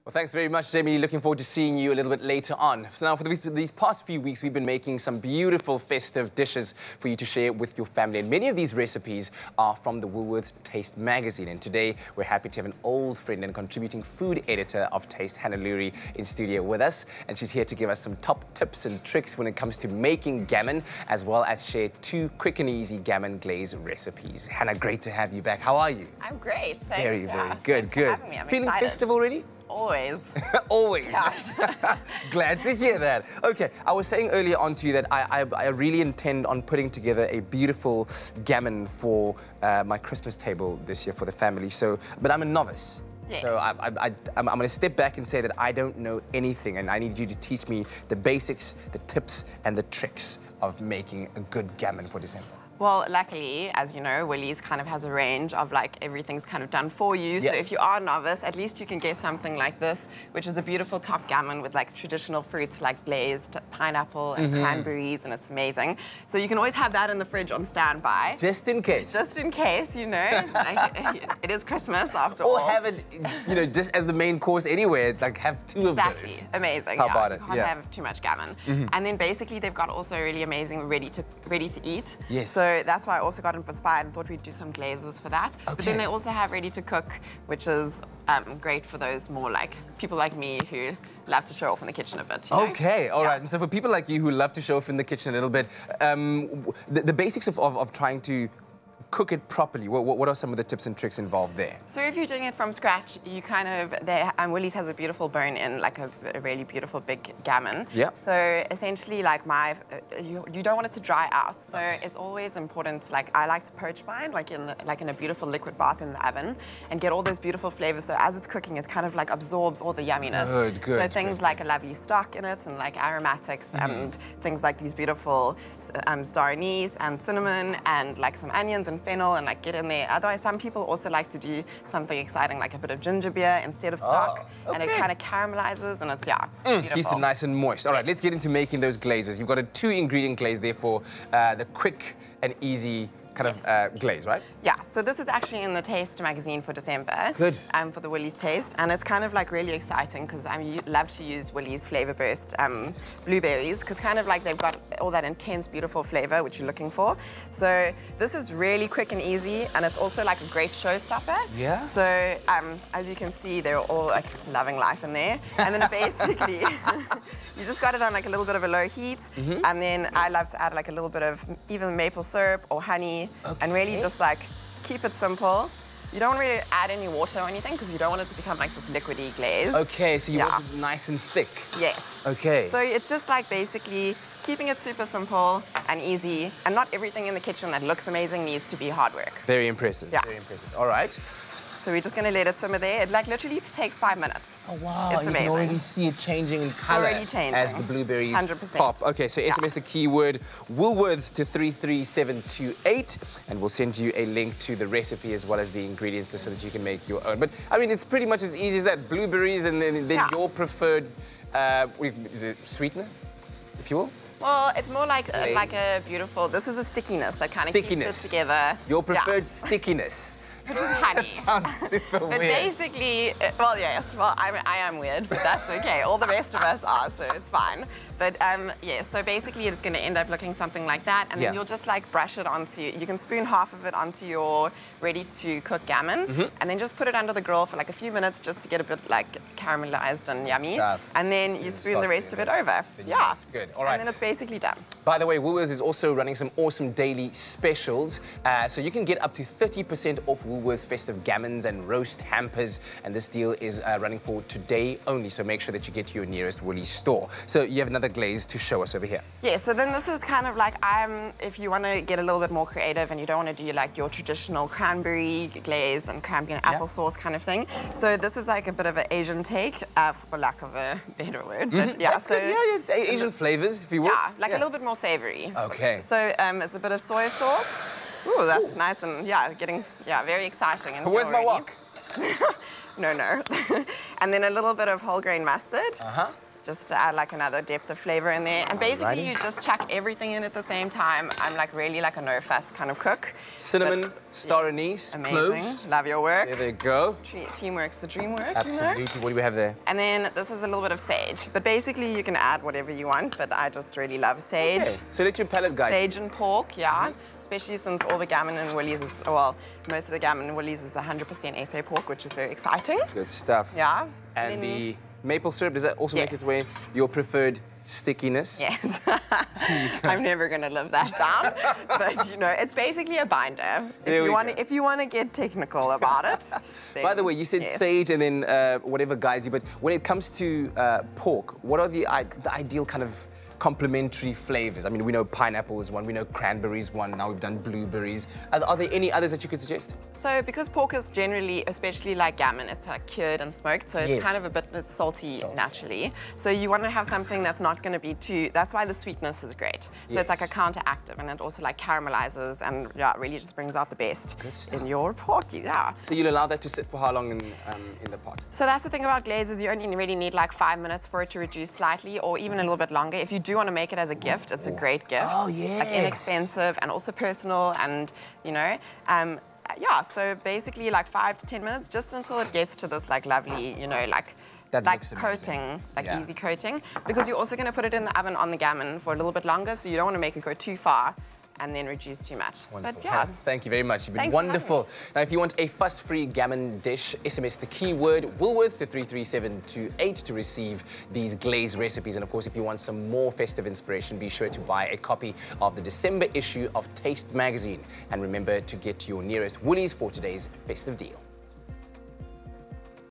Well, thanks very much, Jamie. Looking forward to seeing you a little bit later on. So now, for these past few weeks, we've been making some beautiful festive dishes for you to share with your family. And many of these recipes are from the Woolworths Taste magazine. And today, we're happy to have an old friend and contributing food editor of Taste, Lewry, in studio with us. And she's here to give us some top tips and tricks when it comes to making gammon, as well as share 2 quick and easy gammon glaze recipes. Hannah, great to have you back. How are you? I'm great, thanks. Very good, Thanks for having me. I'm Feeling excited. festive already? Always. Always. Glad to hear that. Okay, I was saying earlier on to you that I really intend on putting together a beautiful gammon for my Christmas table this year for the family. But I'm a novice. Yes. So I'm going to step back and say that I don't know anything, and I need you to teach me the basics, the tips, and the tricks of making a good gammon for December. Well, luckily, as you know, Woolies kind of has a range of like everything's kind of done for you. Yeah. So if you are a novice, at least you can get something like this, which is a beautiful top gammon with like traditional fruits like glazed pineapple and cranberries, and it's amazing. So you can always have that in the fridge on standby. Just in case. Just in case, you know. It is Christmas after all. Or have it, you know, just as the main course anyway. It's like have 2 of those. Exactly. Amazing. How about it? You can't have too much gammon. And then basically they've got also really amazing ready to eat. Yes. So that's why I also got inspired and thought we'd do some glazes for that. Okay. But then they also have ready to cook, which is great for those more like people like me who love to show off in the kitchen a bit. You know? Okay, all right. And so for people like you who love to show off in the kitchen a little bit, the basics of trying to cook it properly, what are some of the tips and tricks involved there? So if you're doing it from scratch, you kind of, Woolies has a beautiful bone-in, like a really beautiful big gammon. Yeah. So essentially, like you don't want it to dry out. So it's always important, like I like to poach mine, like in a beautiful liquid bath in the oven, and get all those beautiful flavors. So as it's cooking, it kind of like absorbs all the yumminess. Good. So things like a lovely stock in it, and like aromatics, and things like these beautiful star anise and cinnamon, and like some onions and fennel, and like get in there. Otherwise, some people also like to do something exciting like a bit of ginger beer instead of stock, and it kind of caramelizes, and it's beautiful. Keeps it nice and moist. All right, let's get into making those glazes. You've got a 2-ingredient glaze there for the quick and easy kind of glaze, right? Yeah, so this is actually in the Taste magazine for December. Good. For the Woolies Taste, and it's kind of like really exciting because I love to use Woolies Flavor Burst blueberries, because kind of like they've got all that intense, beautiful flavor which you're looking for. So this is really quick and easy, and it's also like a great showstopper. Yeah. So as you can see, they're all like loving life in there, and then basically you just got it on like a little bit of a low heat, and then I love to add like a little bit of even maple syrup or honey. And really just like keep it simple. You don't really add any water or anything because you don't want it to become like this liquidy glaze. Okay, so you want it nice and thick. Yes. Okay. So it's just like basically keeping it super simple and easy, and not everything in the kitchen that looks amazing needs to be hard work. Very impressive. Yeah. Very impressive. All right. So we're just going to let it simmer there. It like literally takes 5 minutes. Oh, wow. It's amazing. You can already see it changing in color as the blueberries 100%. pop. Okay, so SMS the keyword Woolworths to 33728, and we'll send you a link to the recipe as well as the ingredients so that you can make your own. But, I mean, it's pretty much as easy as that. Blueberries and then your preferred, is it sweetener, if you will? Well, it's more like a beautiful, this is a stickiness that kind of keeps it together. Your preferred stickiness. Which is honey. That sounds super but weird. Basically, well, yes, well, I am weird, but that's okay. All the rest of us are, so it's fine. But yeah, so basically it's going to end up looking something like that, and then you'll just like brush it onto, you can spoon half of it onto your ready-to-cook gammon, and then just put it under the grill for like a few minutes just to get a bit like caramelized and yummy, and then you spoon the rest of it over. Yeah, that's good. All right. And then it's basically done. By the way, Woolworths is also running some awesome daily specials, so you can get up to 30% off Woolworths festive gammons and roast hampers, and this deal is running for today only, so make sure that you get to your nearest Woolies store. So you have another glaze to show us over here. Yeah, so then this is kind of like, if you want to get a little bit more creative and you don't want to do like your traditional cranberry glaze and cranberry and applesauce kind of thing. So this is like a bit of an Asian take, for lack of a better word. But yeah, that's good. Yeah, it's Asian flavors, if you will. Yeah, like a little bit more savory. Okay. So it's a bit of soy sauce. Ooh, that's nice and getting very exciting. And where's my wok? No. And then a little bit of whole grain mustard. just to add like another depth of flavor in there. And basically you just chuck everything in at the same time. I'm like really like a no-fuss kind of cook. Cinnamon, star anise, cloves. Love your work. There they go. Teamwork's the dream work. Absolutely. You know? What do we have there? And then this is a little bit of sage. But basically you can add whatever you want, but I just really love sage. Okay. So let your palate guide. Sage and pork, yeah. Especially since all the gammon and willies is, well, most of the gammon and willies is 100% SA pork, which is very exciting. Good stuff. Yeah. And the maple syrup, does that also make its way your preferred stickiness? Yes. I'm never going to live that down. But, you know, it's basically a binder. If you want to get technical about it. Then, by the way, you said sage and then whatever guides you, but when it comes to pork, what are the ideal kind of complementary flavors? I mean, we know pineapple is one, we know cranberry is one, now we've done blueberries. Are there any others that you could suggest? So because pork is generally, especially like gammon, it's like cured and smoked, so it's kind of a bit salty naturally. So you want to have something that's not going to be too, that's why the sweetness is great. So it's like a counteractive, and it also like caramelizes and really just brings out the best in your pork, So you'll allow that to sit for how long in the pot? So that's the thing about glazes, you only really need like 5 minutes for it to reduce slightly, or even a little bit longer. If you do want to make it as a gift, it's a great gift. Oh, yes. Like inexpensive and also personal, and you know, yeah, so basically like 5 to 10 minutes, just until it gets to this like lovely, you know, like coating, like easy coating, because you're also going to put it in the oven on the gammon for a little bit longer, so you don't want to make it go too far and then reduce too much. Wonderful. But yeah. Thank you very much. You've been wonderful. Now, if you want a fuss-free gammon dish, SMS the keyword Woolworths to 33728 to receive these glaze recipes. And of course, if you want some more festive inspiration, be sure to buy a copy of the December issue of Taste magazine. And remember to get your nearest Woolies for today's festive deal.